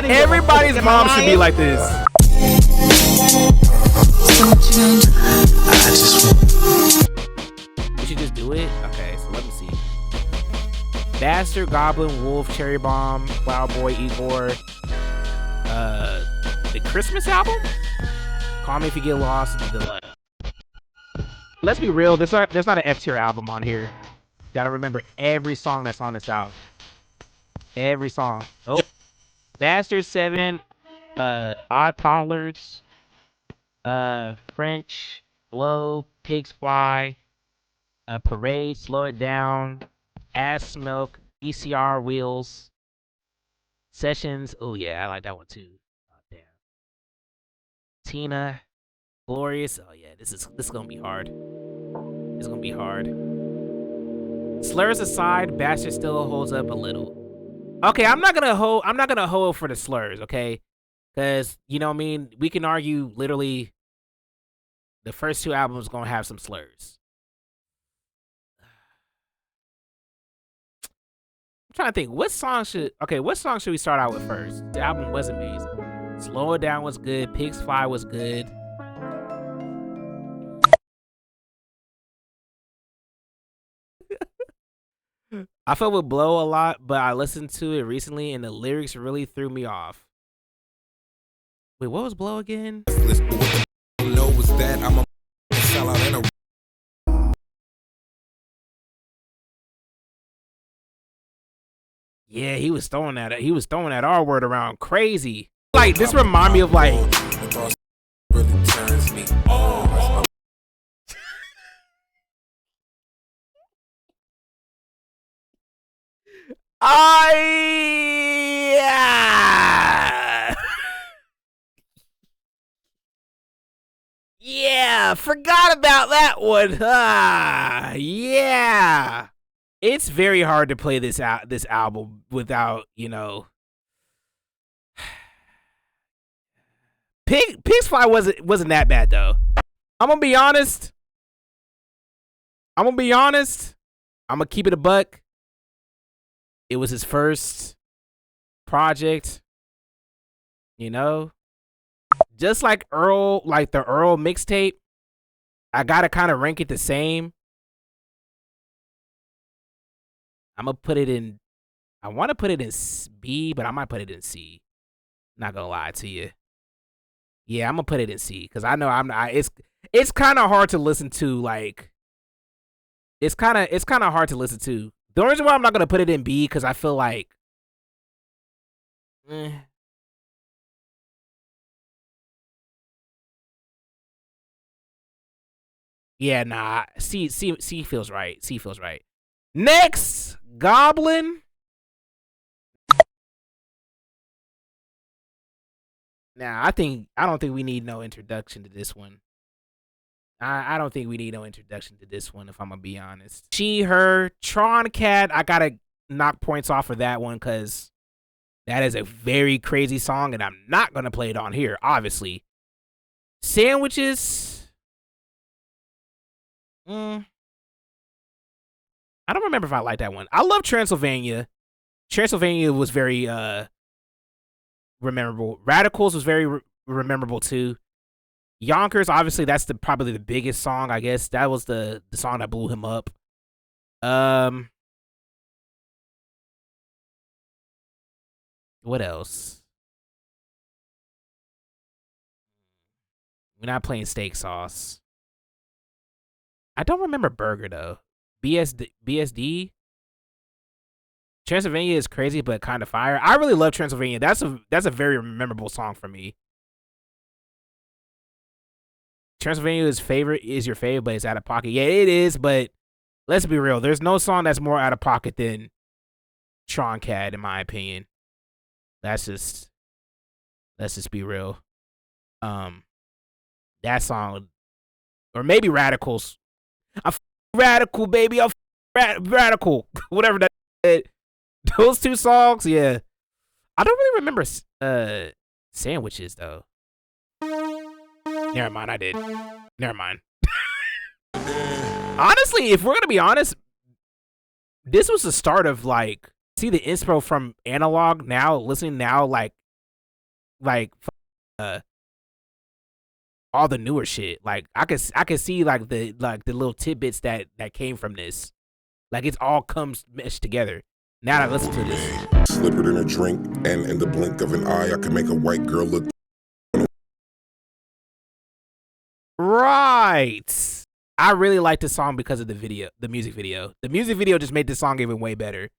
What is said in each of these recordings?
Everybody's mom should be like this. We should just do it? Okay, so let me see. Bastard, Goblin, Wolf, Cherry Bomb, Flower Boy, Igor. The Christmas album? Call Me If You Get Lost. Let's be real, there's not an F tier album on here. Gotta remember every song that's on this album. Every song. Oh. Bastard 7, Odd Toddlers, French, Blow, Pigs Fly, Parade, Slow It Down, Ass Milk, ECR Wheels, Sessions. Oh yeah, I like that one too. Oh, damn. Tina, Glorious. Oh yeah, this is gonna be hard. It's gonna be hard. Slurs aside, Bastard still holds up a little. Okay, I'm not gonna hold for the slurs, okay? Because, you know what I mean, we can argue literally the first two albums gonna have some slurs. I'm trying to think, what song should we start out with first? The album was amazing. Slow It Down was good, Pigs Fly was good. I felt with Blow a lot, but I listened to it recently and the lyrics really threw me off. Wait, what was Blow again? Yeah, he was throwing that R word around crazy. Like, this remind me of like yeah, forgot about that one. Yeah. It's very hard to play this album without, you know. Pigs Fly wasn't that bad though. I'm gonna be honest. I'm gonna keep it a buck. It was his first project, you know. Just like the Earl mixtape, I gotta kind of rank it the same. I'm gonna put it in. I want to put it in B, but I might put it in C. Not gonna lie to you. Yeah, I'm gonna put it in C because I know it's kind of hard to listen to. Like, it's kind of hard to listen to. The only reason why I'm not gonna put it in B because I feel like, yeah, nah. C feels right. C feels right. Next, Goblin. Now, I don't think we need no introduction to this one. I don't think we need no introduction to this one, if I'm gonna be honest. She, Her, Tron Cat, I gotta knock points off for that one because that is a very crazy song, and I'm not gonna play it on here, obviously. Sandwiches. I don't remember if I like that one. I love Transylvania. Transylvania was very memorable. Radicals was very memorable too. Yonkers, obviously, that's probably the biggest song, I guess. That was the song that blew him up. What else? We're not playing Steak Sauce. I don't remember Burger though. BSD. Transylvania is crazy, but kind of fire. I really love Transylvania. That's a very memorable song for me. Transylvania is your favorite, but it's out of pocket. Yeah, it is, but let's be real. There's no song that's more out of pocket than Tron Cat, in my opinion. Let's just be real. That song, or maybe Radicals. I'm radical, baby. I'm radical. Whatever that is. Those two songs, yeah. I don't really remember Sandwiches though. Never mind, I did. Never mind. Honestly, if we're gonna be honest, this was the start of like, see the inspo from analog now, listening now, like like uh all the newer shit. Like I could see like the little tidbits that came from this. Like it's all comes meshed together. Now that I listen to this. Slip it in a drink, and in the blink of an eye, I can make a white girl look. Right. I really like this song because of the video, the music video. The music video just made this song even way better.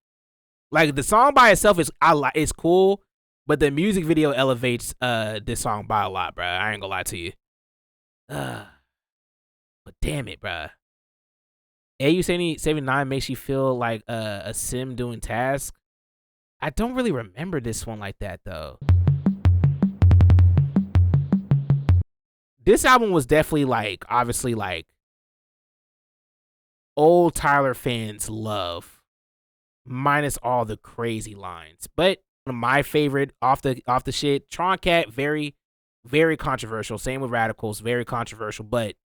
Like the song by itself is it's cool, but the music video elevates this song by a lot, bro. I ain't gonna lie to you. But damn it, bro. AU79 makes you feel like a sim doing tasks. I don't really remember this one like that though. This album was definitely like, obviously like old Tyler fans love, minus all the crazy lines. But one of my favorite off the shit, Chromakopia, very, very controversial. Same with Radicals, very controversial. But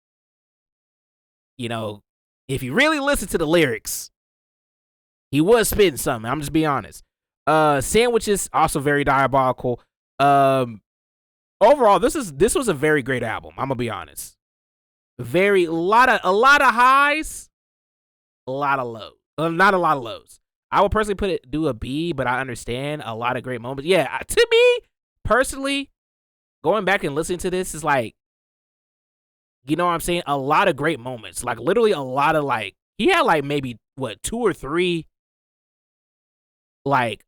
you know, if you really listen to the lyrics, he was spitting something. I'm just being honest. Sandwiches, also very diabolical. Overall, this was a very great album. I'm gonna be honest. A lot of highs, a lot of lows. Not a lot of lows. I would personally do a B, but I understand a lot of great moments. Yeah, to me personally, going back and listening to this is like, you know what I'm saying? A lot of great moments. Like literally a lot of like, he had like maybe what 2 or 3. Like,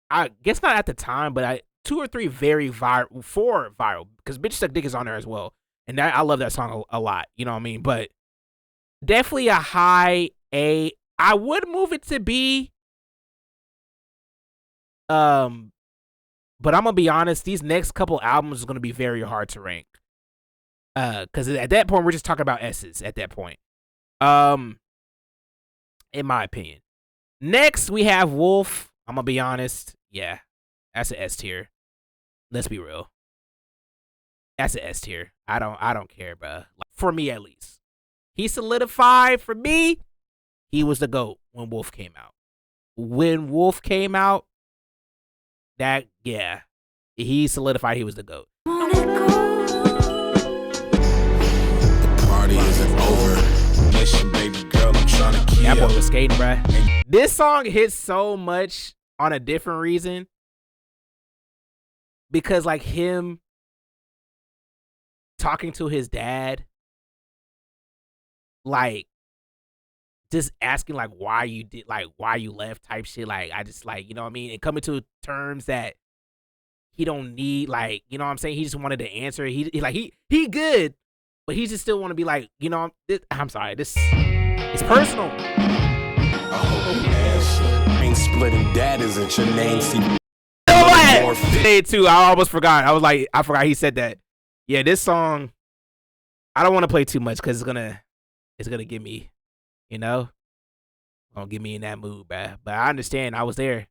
I guess not at the time, but 2 or 3 very viral, 4 viral, because Bitch Suck Dick is on there as well. And I love that song a lot, you know what I mean? But definitely a high A. I would move it to B. But I'm gonna be honest, these next couple albums are gonna be very hard to rank. Because at that point, we're just talking about S's at that point. In my opinion. Next, we have Wolf. I'm gonna be honest. Yeah, that's an S tier. Let's be real. That's an S tier. I don't care, bro. Like, for me, at least. He solidified for me. He was the GOAT when Wolf came out. When Wolf came out, he solidified he was the GOAT. The party isn't over. Listen, baby girl, I'm trying to kill. That boy was skating, bro. This song hits so much on a different reason. Because like him talking to his dad, like just asking like why you left type shit. Like I just like, you know what I mean? And coming to terms that he don't need, like, you know what I'm saying? He just wanted to answer. He good, but he just still want to be like, you know, I'm sorry, this it's personal. I hope you answer. Ain't splitting dad isn't your name. See, Day 2, I almost forgot. I forgot he said that. Yeah, this song, I don't want to play too much because it's gonna get me, you know, gonna get me in that mood, bruh. But I understand. I was there.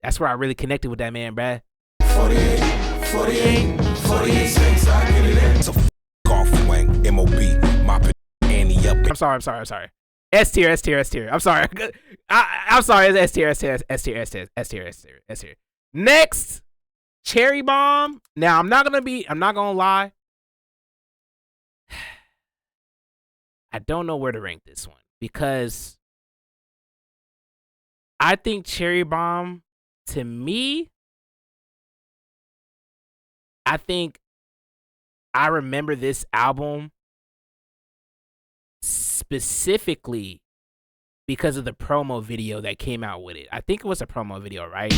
That's where I really connected with that man, bruh. 48 cents, I get it in. So off wang, MOB, mopping Annie up. I'm sorry. S tier. I'm sorry. I'm sorry. It's S tier. Next, Cherry Bomb. Now I'm not gonna lie. I don't know where to rank this one because I think Cherry Bomb, to me, I think I remember this album specifically because of the promo video that came out with it. I think it was a promo video, right?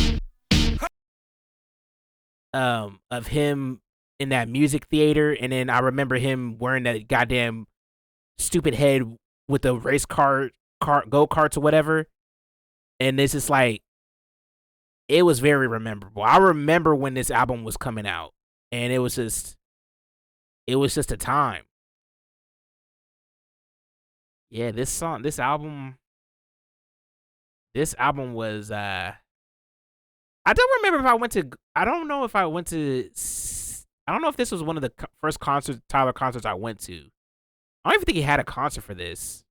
Of him in that music theater, and then I remember him wearing that goddamn stupid head with the race car go-karts or whatever. And it's just like, it was very memorable. I remember when this album was coming out, and it was just a time. Yeah, this album was I don't remember if I went to, I don't know if this was one of the first Tyler concerts I went to. I don't even think he had a concert for this.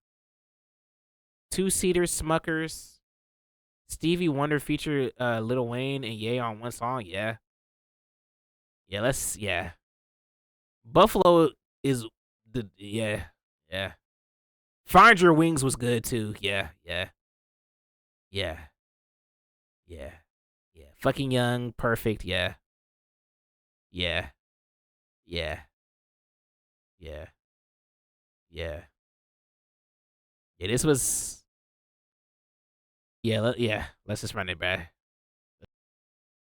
2-seater Smuckers. Stevie Wonder featured Lil Wayne and Ye on one song. Yeah. Yeah. Buffalo is yeah. Find Your Wings was good too. Yeah. Yeah. Fucking Young, perfect. Yeah. Yeah. Yeah. Yeah. Yeah. Yeah. This was yeah. Let's just run it back.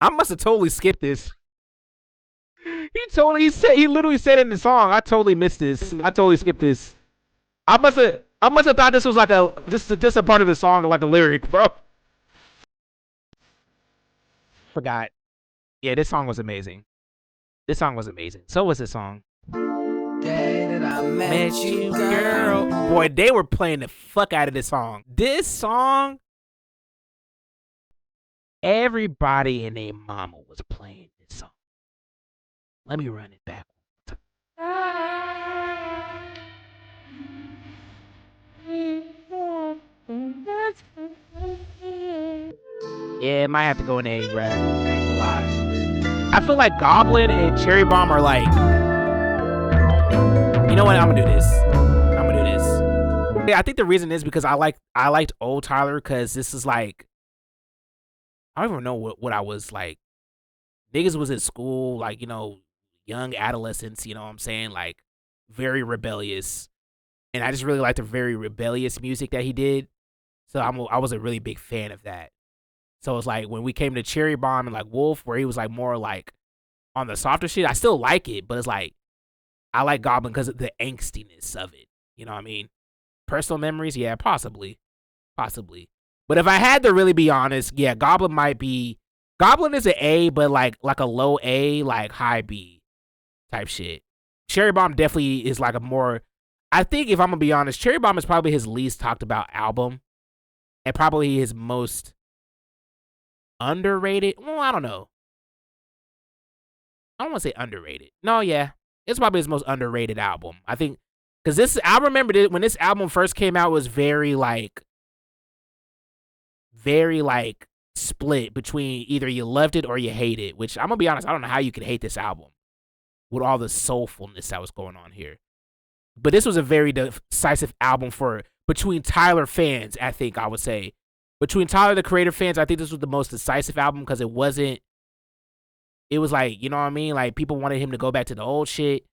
I must have totally skipped this. He literally said it in the song. I totally missed this. I totally skipped this. I must have thought this was like just a part of the song, like a lyric, bro. Forgot. Yeah, this song was amazing. This song was amazing. So was this song. Day that I met you, Girl. Boy, they were playing the fuck out of this song. This song, everybody and their mama was playing this song. Let me run it back. Yeah, it might have to go in A, bro. I ain't gonna lie. I feel like Goblin and Cherry Bomb are like, you know what? I'm gonna do this. Yeah, I think the reason is because I liked old Tyler because this is like, I don't even know what I was like. Niggas was in school, like, young adolescents, you know what I'm saying? Like, very rebellious. And I just really liked the very rebellious music that he did. So I was a really big fan of that. So it's like when we came to Cherry Bomb and like Wolf, where he was like more like on the softer shit, I still like it, but it's like I like Goblin because of the angstiness of it. You know what I mean? Personal memories, yeah, possibly. But if I had to really be honest, yeah, Goblin is an A, but like a low A, like high B type shit. Cherry Bomb definitely is like a more. I think if I'm gonna be honest, Cherry Bomb is probably his least talked about album, and probably his most underrated. Well, I don't know. I don't want to say underrated. No, yeah, it's probably his most underrated album. I think because I remember when this album first came out, it was very like split between either you loved it or you hate it. Which I'm gonna be honest, I don't know how you could hate this album with all the soulfulness that was going on here. But this was a very decisive album for between Tyler fans. I think I would say between Tyler the Creator fans, I think this was the most decisive album because it was like, you know what I mean? Like people wanted him to go back to the old shit.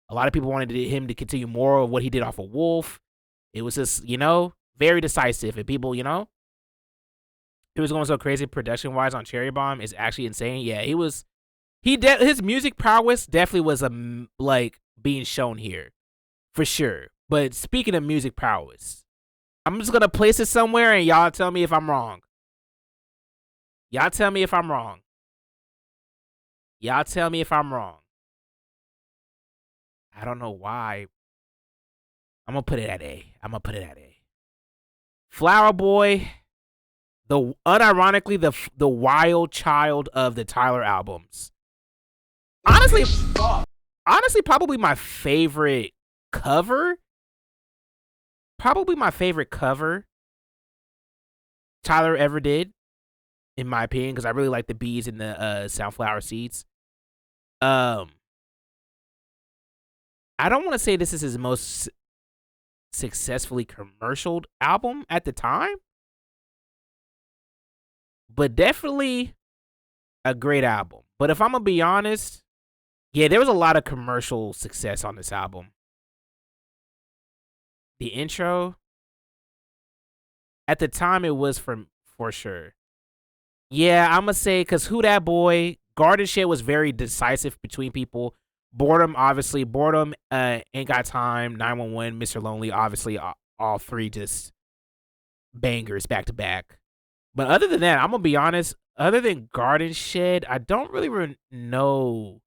A lot of people wanted him to continue more of what he did off of Wolf. It was just, very decisive. And people, he was going so crazy production wise on Cherry Bomb is actually insane. Yeah, his music prowess definitely was like being shown here. For sure. But speaking of music prowess, I'm just going to place it somewhere and y'all tell me if I'm wrong. Y'all tell me if I'm wrong. I don't know why. I'm going to put it at A. Flower Boy, unironically, the wild child of the Tyler albums. Honestly, probably my favorite cover. Tyler ever did, in my opinion, because I really like the bees and the sunflower seeds. I don't want to say this is his most successfully commercial album at the time, but definitely a great album. But if I'm gonna be honest, yeah, there was a lot of commercial success on this album. The intro, at the time, it was for sure. Yeah, I'm gonna say because Who Dat Boy, Garden Shed was very decisive between people. Boredom, obviously. Boredom, Ain't Got Time, 911, Mr. Lonely, obviously, all three just bangers back to back. But other than that, I'm going to be honest, other than Garden Shed, I don't really know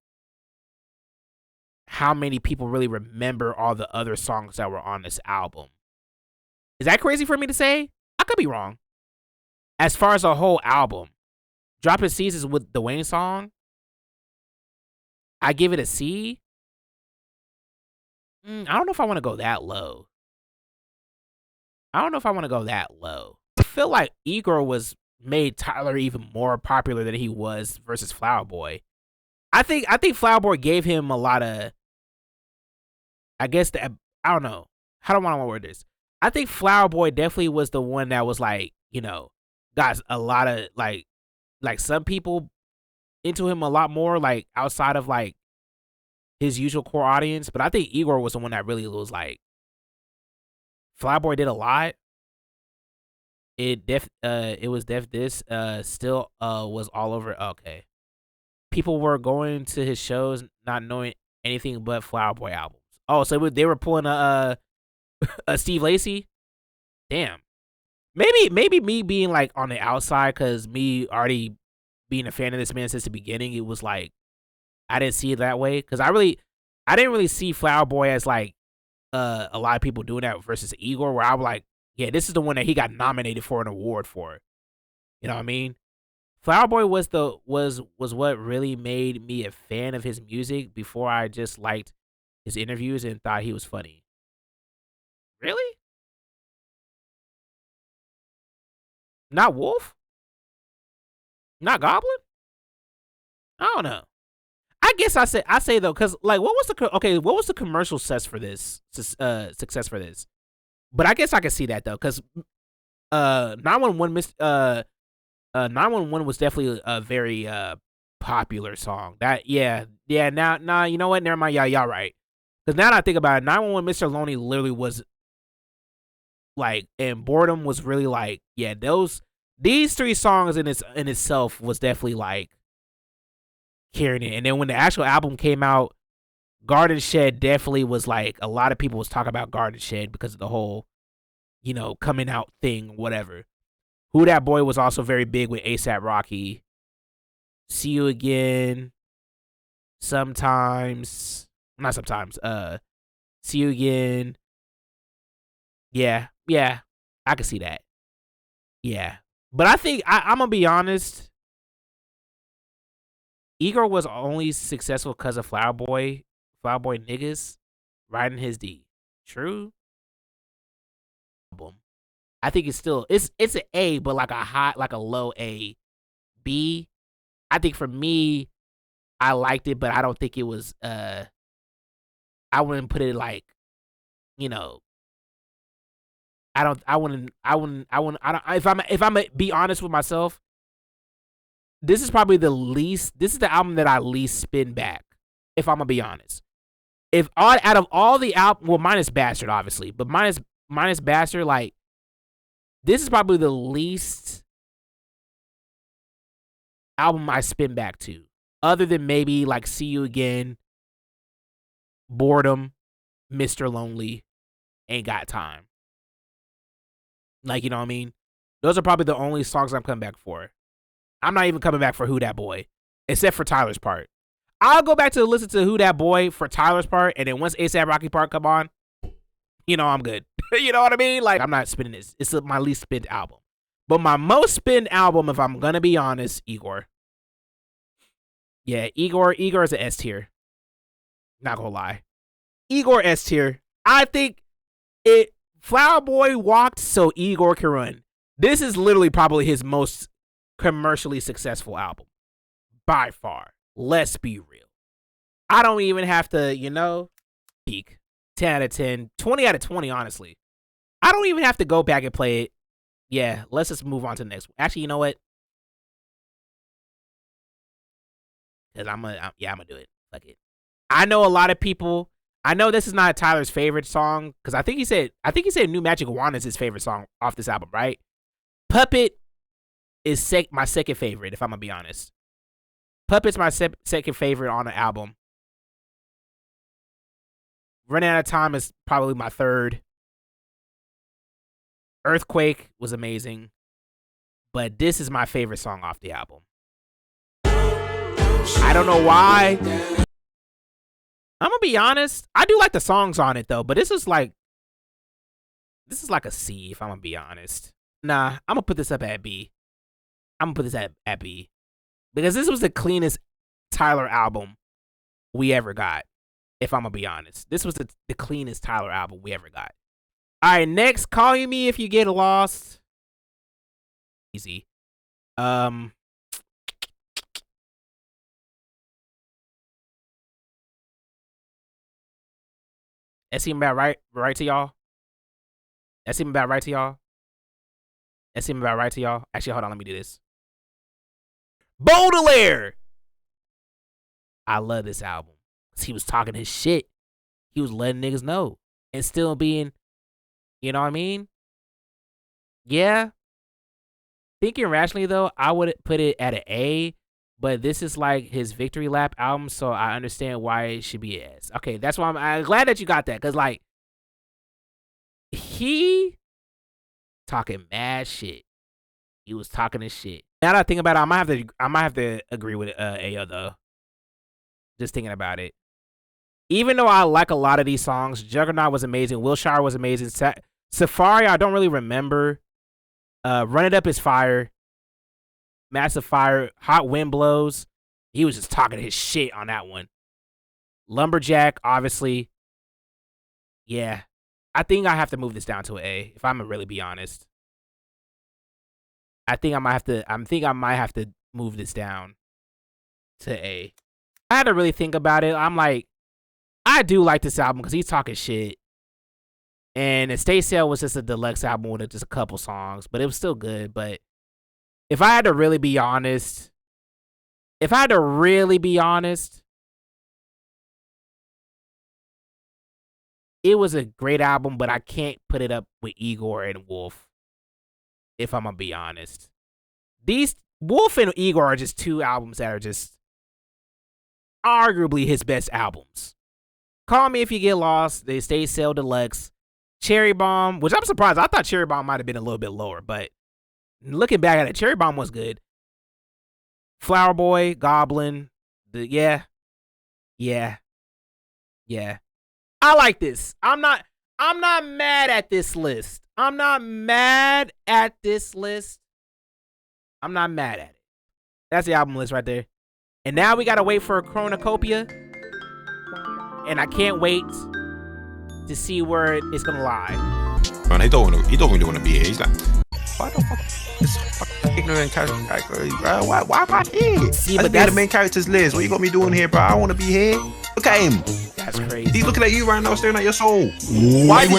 how many people really remember all the other songs that were on this album. Is that crazy for me to say? I could be wrong. As far as a whole album, Dropping Seeds is with the Wayne song. I give it a C. I don't know if I want to go that low. I feel like E-Girl made Tyler even more popular than he was versus Flower Boy. think Flower Boy gave him a lot of. I guess I don't know. How do I want to word this? I think Flower Boy definitely was the one that was like, got a lot of like some people into him a lot more, like outside of like his usual core audience. But I think Igor was the one that really was like, Flower Boy did a lot. It was this still was all over. Okay, people were going to his shows not knowing anything but Flower Boy albums. Oh, so they were pulling a Steve Lacy. Damn. Maybe me being like on the outside, because me already being a fan of this man since the beginning, it was like I didn't see it that way, because I didn't really see Flower Boy as like a lot of people doing that versus Igor, where I was like, yeah, this is the one that he got nominated for an award for. You know what I mean? Flower Boy was what really made me a fan of his music before I just liked his interviews and thought he was funny. Really? Not Wolf? Not Goblin? I don't know. I guess I say though, because like, what was the commercial success for this? Success for this. But I guess I can see that though, because 911 911 was definitely a very popular song. That now you know what? Never mind. Y'all right. Because now that I think about it, 911 Mr. Lonely literally was like, and Boredom was really like, yeah, these three songs in itself was definitely like carrying it. And then when the actual album came out, Garden Shed definitely was like, a lot of people was talking about Garden Shed because of the whole, coming out thing, whatever. Who That Boy was also very big with ASAP Rocky. See You Again. Sometimes. Not sometimes. See You Again. Yeah. I can see that. Yeah. But I think, I'm going to be honest, Igor was only successful because of Flower Boy niggas riding his D. True. I think it's still it's an A, but like a low A. B. I think for me, I liked it, but I don't think it was I wouldn't put it like, if I'm gonna be honest with myself, this is the album that I least spin back, if I'm gonna be honest. If out of all the album, well, minus Bastard obviously, but minus Bastard, like, this is probably the least album I spin back to, other than maybe like See You Again, Boredom, Mr. Lonely, Ain't Got Time. Like, you know what I mean? Those are probably the only songs I'm coming back for. I'm not even coming back for Who That Boy, except for Tyler's part. I'll go back to listen to Who That Boy for Tyler's part, and then once A$AP Rocky part come on, I'm good. You know what I mean? Like, I'm not spinning this. It's my least spent album. But my most spent album, if I'm gonna be honest, Igor. Yeah, Igor is an S tier. Not gonna lie. Igor S tier. I think Flower Boy walked so Igor can run. This is literally probably his most commercially successful album. By far. Let's be real. I don't even have to, peak. 10 out of 10. 20 out of 20, honestly. I don't even have to go back and play it. Yeah, let's just move on to the next one. Actually, you know what? Because I'm going to do it. Fuck it. I know a lot of people. I know this is not Tyler's favorite song, because I think he said New Magic Wand is his favorite song off this album, right? Puppet is my second favorite, if I'm going to be honest. Puppet's my second favorite on the album. Running Out of Time is probably my third. Earthquake was amazing. But this is my favorite song off the album. I don't know why. I'm going to be honest. I do like the songs on it, though. But this is like a C, if I'm going to be honest. Nah, I'm going to put this up at B. I'm going to put this at B. Because this was the cleanest Tyler album we ever got, if I'm going to be honest. This was the cleanest Tyler album we ever got. All right, next, Call Me If You Get Lost. Easy. That seem about right to y'all? That seem about right to y'all? That seem about right to y'all? Actually, hold on, let me do this. Baudelaire! I love this album. He was talking his shit. He was letting niggas know. And still being, you know what I mean? Yeah. Thinking rationally, though, I would put it at an A. But this is like his victory lap album, so I understand why it should be an S. Okay, that's why I'm glad that you got that. Because, like, he talking mad shit. He was talking his shit. Now that I think about it, I might have to agree with Ayo though. Just thinking about it. Even though I like a lot of these songs, Juggernaut was amazing. Wilshire was amazing. Safari, I don't really remember. Run It Up is fire. Massive Fire. Hot Wind Blows. He was just talking his shit on that one. Lumberjack, obviously. Yeah. I think I have to move this down to an A, if I'm gonna really be honest. I think I might have to move this down to A. I had to really think about it. I'm like, I do like this album because he's talking shit. And Estate Sale was just a deluxe album with just a couple songs, but it was still good. But if I had to really be honest, it was a great album, but I can't put it up with Igor and Wolf, if I'm gonna be honest. These Wolf and Igor are just two albums that are just arguably his best albums. Call Me If You Get Lost, The Estate Sale Deluxe, Cherry Bomb, which I'm surprised. I thought Cherry Bomb might have been a little bit lower, but looking back at it, Cherry Bomb was good. Flower Boy, Goblin, yeah. I like this. I'm not mad at this list. I'm not mad at it. That's the album list right there. And now we gotta wait for a Chromakopia. And I can't wait to see where it's gonna lie. Man, he don't really want to be here. He's like, why the fuck this fucking ignorant character, bro? Why am I here? See, Let's be the main character's list. What you got me doing here, bro? I want to be here. Look at him. That's crazy. He's looking at you right now, staring at your soul. Wait.